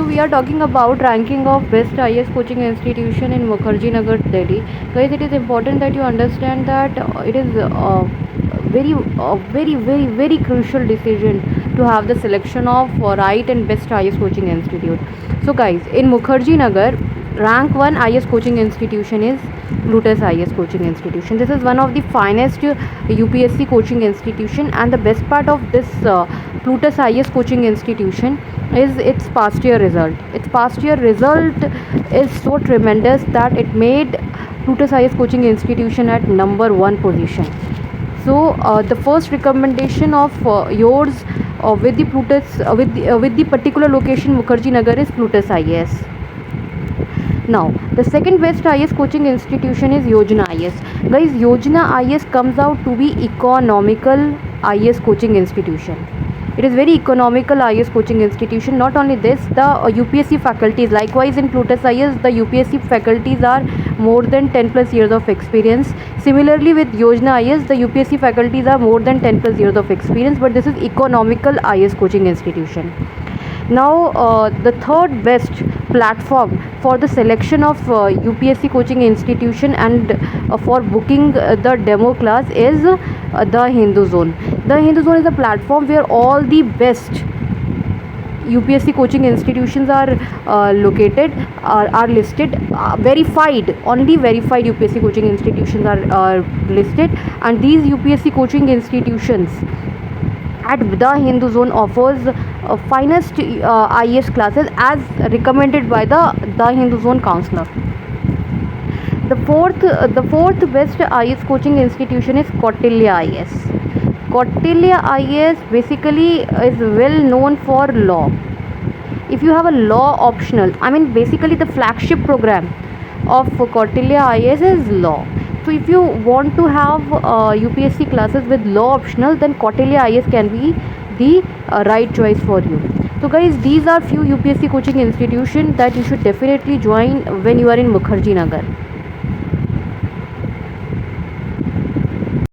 we are talking about ranking of best IS coaching institution in Mukherjee Nagar, Delhi. Guys, it is important that you understand that it is very crucial decision to have the selection of right and best IS coaching institute. So, guys, in Mukherjee Nagar, rank 1 IS coaching institution is Lotus IS coaching institution. This is one of the finest UPSC coaching institution, and the best part of this Lotus IS coaching institution is its past year result. Its past year result is so tremendous that it made Lotus IS coaching institution at number 1 position. So the first recommendation of yours with the Plutus with the particular location Mukherjee Nagar is Plutus IS. Now, the second best IS coaching institution is Yojana IS. Guys, Yojana IS comes out to be economical IS coaching institution. It is very economical IS coaching institution. Not only this, the UPSC faculties, likewise in Plutus IS, the UPSC faculties are more than 10 plus years of experience. Similarly with Yojana IS, the UPSC faculties are more than 10 plus years of experience, but this is economical IS coaching institution. Now, the third best platform for the selection of UPSC coaching institution and for booking the demo class is the Hindu Zone. The Hindu Zone is a platform where all the best UPSC coaching institutions are located, are listed, verified, only verified UPSC coaching institutions are listed, and these UPSC coaching institutions at the Hindu Zone offers finest IS classes as recommended by the Hindu Zone counselor. The fourth best IS coaching institution is Kautilya IS. Kautilya IS basically is well known for law. If you have a law optional, I mean basically the flagship program of Kautilya IS is law. So if you want to have UPSC classes with law optional, then Kautilya IS can be the right choice for you. So guys, these are few UPSC coaching institutions that you should definitely join when you are in Mukherjee Nagar.